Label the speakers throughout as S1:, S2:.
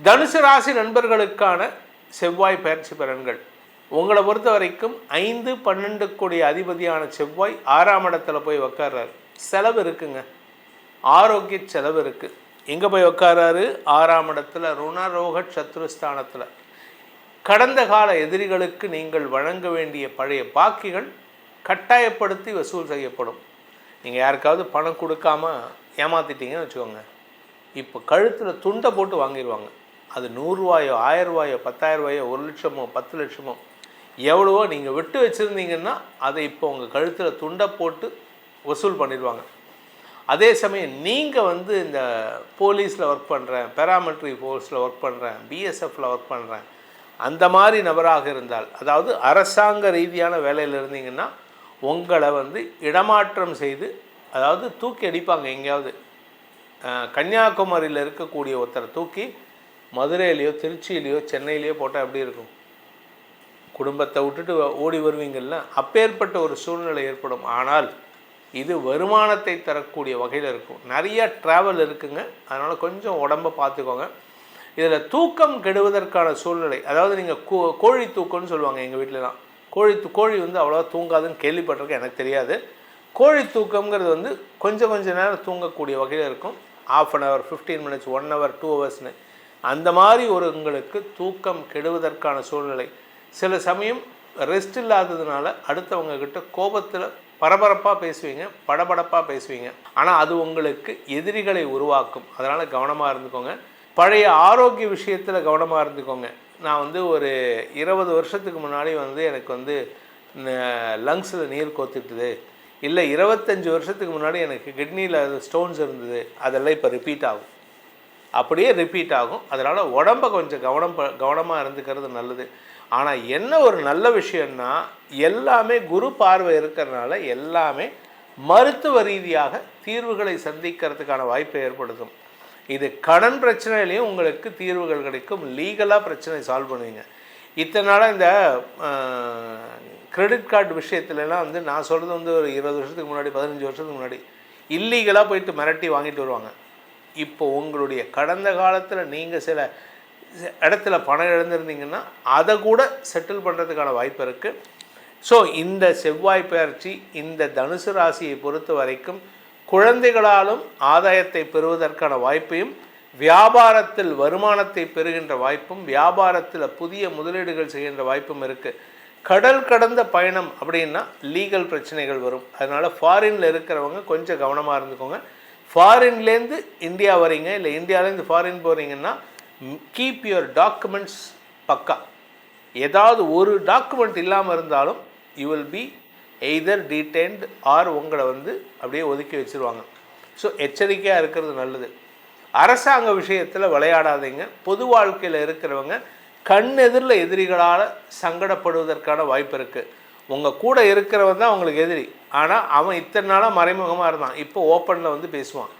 S1: தனுசு ராசி நண்பர்களுக்கான செவ்வாய் பயிற்சி பலன்கள். உங்களை பொறுத்த வரைக்கும் 5-12 கோடி அதிபதியான செவ்வாய் 6ஆம் இடத்துல போய் உக்கார்றாரு. செலவு இருக்குங்க, ஆரோக்கிய செலவு இருக்குது. எங்கே போய் உக்காராரு? 6ஆம் இடத்துல, ருணரோக சத்ருஸ்தானத்தில். கடந்த கால எதிரிகளுக்கு நீங்கள் வழங்க வேண்டிய பழைய பாக்கிகள் கட்டாயப்படுத்தி வசூல் செய்யப்படும். நீங்கள் யாருக்காவது பணம் கொடுக்காம ஏமாற்றிட்டீங்கன்னு வச்சுக்கோங்க, இப்போ கழுத்தில் துண்டை போட்டு வாங்கிடுவாங்க. அது 100 ரூபாயோ 1000 ரூபாயோ 10,000 ரூபாயோ 1 லட்சமோ 10 லட்சமோ எவ்வளவோ நீங்கள் விட்டு வச்சுருந்தீங்கன்னா அதை இப்போ உங்கள் கழுத்தில் துண்டை போட்டு வசூல் பண்ணிடுவாங்க. அதே சமயம் நீங்கள் இந்த போலீஸில் ஒர்க் பண்ணுறேன், பேராமிலிட்ரி ஃபோர்ஸில் ஒர்க் பண்ணுறேன், பிஎஸ்எஃப்பில் ஒர்க் பண்ணுறேன், அந்த மாதிரி நபராக இருந்தால், அதாவது அரசாங்க ரீதியான வேலையில் இருந்தீங்கன்னா உங்களை இடமாற்றம் செய்து, அதாவது தூக்கி அடிப்பாங்க. எங்கேயாவது கன்னியாகுமரியில் இருக்கக்கூடிய ஒருத்தரை தூக்கி மதுரையிலையோ திருச்சியிலையோ சென்னையிலையோ போட்டால் எப்படி இருக்கும்? குடும்பத்தை விட்டுட்டு ஓடி வருவீங்கள்ல, அப்பேற்பட்ட ஒரு சூழ்நிலை ஏற்படும். ஆனால் இது வருமானத்தை தரக்கூடிய வகையில் இருக்கும். நிறைய ட்ராவல் இருக்குங்க, அதனால் கொஞ்சம் உடம்பை பார்த்துக்கோங்க. இதில் தூக்கம் கெடுவதற்கான சூழ்நிலை, அதாவது நீங்கள் கோழி தூக்கம்னு சொல்லுவாங்க. எங்கள் வீட்டிலலாம் கோழி அவ்வளோவா தூங்காதுன்னு கேள்விப்பட்டிருக்கேன், எனக்கு தெரியாது. கோழி தூக்கம்ங்கிறது கொஞ்சம் நேரம் தூங்கக்கூடிய வகையில் இருக்கும். 1/2 hour 15 minutes 1 hour 2 hours அந்த மாதிரி உங்களுக்கு தூக்கம் கெடுவதற்கான சூழ்நிலை. சில சமயம் ரெஸ்ட் இல்லாததுனால அடுத்தவங்கக்கிட்ட கோபத்தில் பரபரப்பாக பேசுவீங்க, படபடப்பாக பேசுவீங்க. ஆனால் அது உங்களுக்கு எதிரிகளை உருவாக்கும். அதனால் கவனமாக இருந்துக்கோங்க. பழைய ஆரோக்கிய விஷயத்தில் கவனமாக இருந்துக்கோங்க. நான் ஒரு 20 வருஷத்துக்கு முன்னாடி எனக்கு லங்ஸில் நீர் கோத்துட்டுது, இல்லை 25 வருஷத்துக்கு முன்னாடி எனக்கு கிட்னியில் ஸ்டோன்ஸ் இருந்தது, அதெல்லாம் இப்போ ரிப்பீட் ஆகும். அப்படியே ரிப்பீட் ஆகும். அதனால் உடம்பை கொஞ்சம் கவனமாக இருந்துக்கிறது நல்லது. ஆனால் என்ன ஒரு நல்ல விஷயம்னா, எல்லாமே குரு பார்வை இருக்கிறதுனால எல்லாமே மருத்துவ ரீதியாக தீர்வுகளை சந்திக்கிறதுக்கான வாய்ப்பை ஏற்படுத்தும். இது கடன் பிரச்சனையிலையும் உங்களுக்கு தீர்வுகள் கிடைக்கும். லீகலாக பிரச்சனை சால்வ் பண்ணுவீங்க. இத்தனை நாளாக இந்த கிரெடிட் கார்டு விஷயத்துலலாம் நான் சொல்கிறது ஒரு 20 வருஷத்துக்கு முன்னாடி 15 வருஷத்துக்கு முன்னாடி இல்லீகலாக போயிட்டு மிரட்டி வாங்கிட்டு வருவாங்க. இப்போ உங்களுடைய கடந்த காலத்தில் நீங்கள் சில இடத்துல பணம் இழந்திருந்தீங்கன்னா அதை கூட செட்டில் பண்ணுறதுக்கான வாய்ப்பு இருக்குது. ஸோ இந்த செவ்வாய் பயிற்சி இந்த தனுசு ராசியை பொறுத்த வரைக்கும் குழந்தைகளாலும் ஆதாயத்தை பெறுவதற்கான வாய்ப்பையும், வியாபாரத்தில் வருமானத்தை பெறுகின்ற வாய்ப்பும், வியாபாரத்தில் புதிய முதலீடுகள் செய்கின்ற வாய்ப்பும் இருக்குது. கடல் கடந்த பயணம் அப்படின்னா லீகல் பிரச்சனைகள் வரும். அதனால் ஃபாரினில் இருக்கிறவங்க கொஞ்சம் கவனமாக இருந்துக்கோங்க. ஃபாரின்லேருந்து இந்தியா வரீங்க, இல்லை இந்தியாவிலேருந்து ஃபாரின் போகிறீங்கன்னா கீப் யுவர் டாக்குமெண்ட்ஸ் பக்கா. ஏதாவது ஒரு டாக்குமெண்ட் இல்லாமல் இருந்தாலும் you will be either detained or உங்களை அப்படியே ஒதுக்கி வச்சுருவாங்க. ஸோ எச்சரிக்கையாக இருக்கிறது நல்லது. அரசாங்க விஷயத்தில் விளையாடாதீங்க. பொது வாழ்க்கையில் இருக்கிறவங்க கண்ணெதிரில் எதிரிகளால் சங்கடப்படுவதற்கான வாய்ப்பு இருக்குது. உங்கள் கூட இருக்கிறவன் தான் உங்களுக்கு எதிரி, ஆனால் அவன் இத்தனை நாளாக மறைமுகமாக இருந்தான், இப்போ ஓப்பனில் பேசுவான்.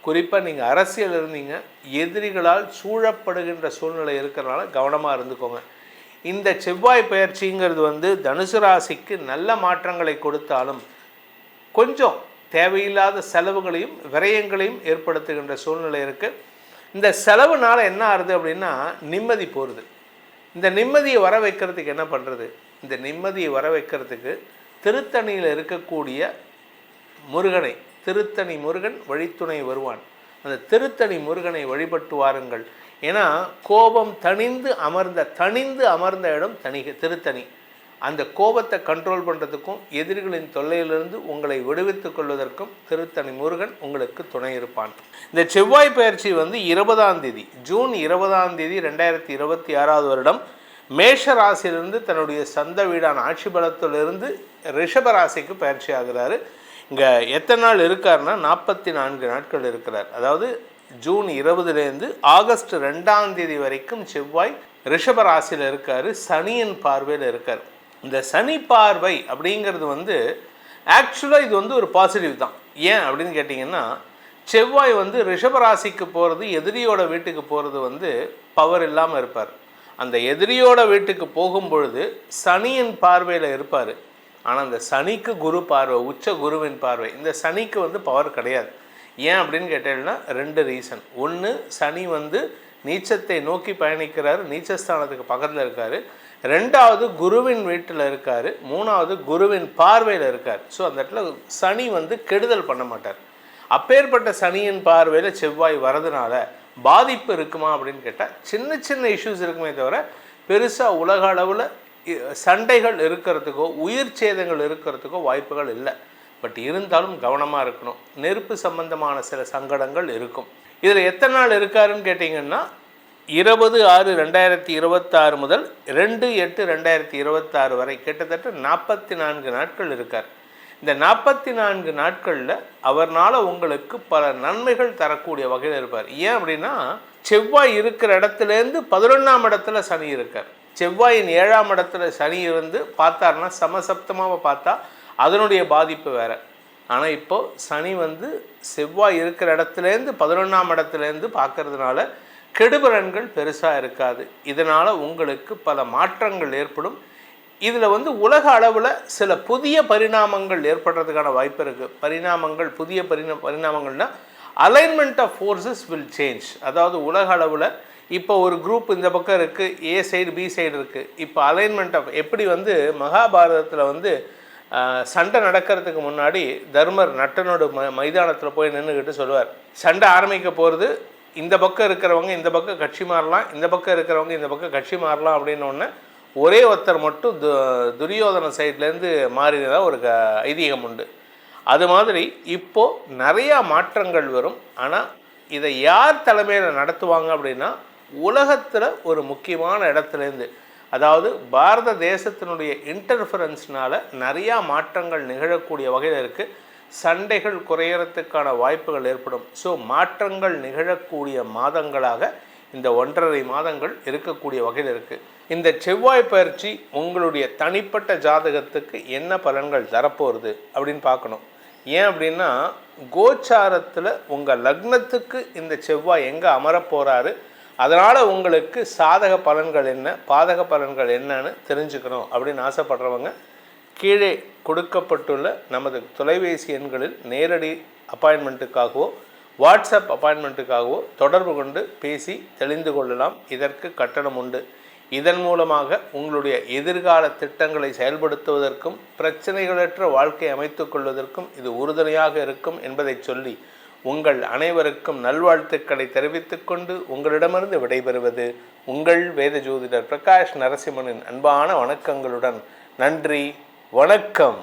S1: குறிப்பாக நீங்கள் அரசியல் இருந்தீங்க, எதிரிகளால் சூழப்படுகின்ற சூழ்நிலை இருக்கிறனால கவனமாக இருந்துக்கோங்க. இந்த செவ்வாய் பயிற்சிங்கிறது தனுசு ராசிக்கு நல்ல மாற்றங்களை கொடுத்தாலும் கொஞ்சம் தேவையில்லாத செலவுகளையும் விரயங்களையும் ஏற்படுத்துகின்ற சூழ்நிலை இருக்குது. இந்த செலவுனால் என்ன ஆகுது அப்படின்னா நிம்மதி போகிறது. இந்த நிம்மதியை வர வைக்கிறதுக்கு என்ன பண்ணுறது? இந்த நிம்மதியை வர வைக்கிறதுக்கு திருத்தணியில் இருக்கக்கூடிய முருகனை, திருத்தணி முருகன் வழித்துணை வருவான், அந்த திருத்தணி முருகனை வழிபட்டு வாருங்கள். ஏன்னா கோபம் தணிந்து அமர்ந்த இடம் திருத்தணி. அந்த கோபத்தை கண்ட்ரோல் பண்ணுறதுக்கும் எதிரிகளின் தொல்லையிலிருந்து உங்களை விடுவித்துக் கொள்வதற்கும் திருத்தணி முருகன் உங்களுக்கு துணை இருப்பான். இந்த செவ்வாய் பயிற்சி 20ஆம் தேதி ஜூன் 20ஆம் தேதி 2026 வருடம் மேஷ ராசியிலிருந்து தன்னுடைய சொந்த வீடான ஆட்சி பலத்திலிருந்து ரிஷப ராசிக்கு பயிற்சி ஆகிறாரு. இங்கே எத்தனை நாள் இருக்காருன்னா 44 நாட்கள் இருக்கிறார். அதாவது ஜூன் 20லேருந்து ஆகஸ்ட் 2ஆம் தேதி வரைக்கும் செவ்வாய் ரிஷப ராசியில் இருக்கார். சனியின் பார்வையில் இருக்கார். இந்த சனி பார்வை அப்படிங்கிறது ஆக்சுவலாக இது ஒரு பாசிட்டிவ் தான். ஏன் அப்படின்னு கேட்டிங்கன்னா, செவ்வாய் ரிஷபராசிக்கு போகிறது, எதிரியோட வீட்டுக்கு போகிறது பவர் இல்லாமல் இருப்பார். அந்த எதிரியோட வீட்டுக்கு போகும் பொழுது சனியின் பார்வையில் இருப்பார். ஆனால் அந்த சனிக்கு குரு பார்வை, உச்ச குருவின் பார்வை. இந்த சனிக்கு பவர் கிடையாது. ஏன் அப்படின்னு கேட்டீங்கன்னா 2 ரீசன். ஒன்று, சனி நீச்சத்தை நோக்கி பயணிக்கிறாரு, நீச்சஸ்தானத்துக்கு பக்கத்தில் இருக்கார். 2வது குருவின் வீட்டில் இருக்கார். 3வது குருவின் பார்வையில் இருக்கார். ஸோ அந்த இடத்துல சனி வந்து கெடுதல் பண்ண மாட்டார். அப்பேற்பட்ட சனியின் பார்வையில் செவ்வாய் வரதுனால பாதிப்பு இருக்குமா அப்படின்னு கேட்டால் சின்ன சின்ன இஷ்யூஸ் இருக்குமே தவிர பெருசாக உலக அளவில் சண்டைகள் இருக்கிறதுக்கோ உயிர் சேதங்கள் இருக்கிறதுக்கோ வாய்ப்புகள் இல்லை. பட் இருந்தாலும் கவனமாக இருக்கணும். நெருப்பு சம்பந்தமான சில சங்கடங்கள் இருக்கும். இதில் எத்தனை நாள் இருக்காருன்னு கேட்டிங்கன்னா 20/6/2026 முதல் 2/8/2026 வரை கிட்டத்தட்ட 44 நாட்கள் இருக்கார். இந்த 44 நாட்களில் அவர்னால உங்களுக்கு பல நன்மைகள் தரக்கூடிய வகையில் இருப்பார். ஏன் அப்படின்னா செவ்வாய் இருக்கிற இடத்துலேருந்து 11ஆம் இடத்துல சனி இருக்கார். செவ்வாயின் 7ஆம் இடத்துல சனி இருந்து பார்த்தாருன்னா சமசப்தமாக பார்த்தா அதனுடைய பாதிப்பு வேறு. ஆனால் இப்போது சனி வந்து செவ்வாய் இருக்கிற இடத்துலேருந்து 11ஆம் இடத்துலேருந்து பார்க்கறதுனால கெடுபலன்கள் பெருசாக இருக்காது. இதனால் உங்களுக்கு பல மாற்றங்கள் ஏற்படும். இதில் வந்து உலக அளவில் சில புதிய பரிணாமங்கள் ஏற்படுறதுக்கான வாய்ப்பு இருக்குது. புதிய பரிணாமங்கள்னால் alignment of forces will change. அதாவது உலக அளவில் இப்போ ஒரு குரூப் இந்த பக்கம் இருக்குது, ஏ சைடு பி சைடு இருக்குது. இப்போ அலைன்மெண்ட் ஆஃப் எப்படி வந்து மகாபாரதத்தில் வந்து சண்டை நடக்கிறதுக்கு முன்னாடி தர்மர் நட்டனோட மைதானத்தில் போய் நின்றுக்கிட்டு சொல்லுவார், சண்டை ஆரம்பிக்க போகிறது, இந்த பக்கம் இருக்கிறவங்க இந்த பக்கம் கட்சி மாறலாம், இந்த பக்கம் இருக்கிறவங்க இந்த பக்கம் கட்சி மாறலாம் அப்படின்னோடனே ஒரே ஒருத்தர் மட்டும் துரியோதன சைட்லேருந்து மாறினதாக ஒரு ஐதீகம் உண்டு. அது மாதிரி இப்போது நிறையா மாற்றங்கள் வரும். ஆனால் இதை யார் தலைமையில் நடத்துவாங்க அப்படின்னா உலகத்தில் ஒரு முக்கியமான இடத்துலேருந்து, அதாவது பாரத தேசத்தினுடைய இன்டர்ஃபரன்ஸ்னால் நிறையா மாற்றங்கள் நிகழக்கூடிய வகையில் இருக்குது. சண்டைகள் குறையறதுக்கான வாய்ப்புகள் ஏற்படும். ஸோ மாற்றங்கள் நிகழக்கூடிய மாதங்களாக இந்த 1.5 மாதங்கள் இருக்கக்கூடிய வகையில் இருக்குது. இந்த செவ்வாய் பயிற்சி உங்களுடைய தனிப்பட்ட ஜாதகத்துக்கு என்ன பலன்கள் தரப்போகிறது அப்படின்னு பார்க்கணும். ஏன் அப்படின்னா கோச்சாரத்தில் உங்கள் லக்னத்துக்கு இந்த செவ்வாய் எங்கே அமரப்போகிறாரு, அதனால் உங்களுக்கு சாதக பலன்கள் என்ன பாதக பலன்கள் என்னன்னு தெரிஞ்சுக்கணும் அப்படின்னு ஆசைப்படுறவங்க கீழே கொடுக்கப்பட்டுள்ள நமது தொலைபேசி எண்களில் நேரடி அப்பாயின்மெண்ட்டுக்காகவோ வாட்ஸ்அப் அப்பாயின்மெண்ட்டுக்காகவோ தொடர்பு கொண்டு பேசி தெளிந்து கொள்ளலாம். இதற்கு கட்டணம் உண்டு. இதன் மூலமாக உங்களுடைய எதிர்கால திட்டங்களை செயல்படுத்துவதற்கும் பிரச்சனைகளற்ற வாழ்க்கை அமைத்து கொள்வதற்கும் இது உறுதுணையாக இருக்கும் என்பதை சொல்லி உங்கள் அனைவருக்கும் நல்வாழ்த்துக்களை தெரிவித்துக்கொண்டு உங்களிடமிருந்து விடைபெறுவது உங்கள் வேத ஜோதிடர் பிரகாஷ் நரசிம்மனின் அன்பான வணக்கங்களுடன். நன்றி, வணக்கம்.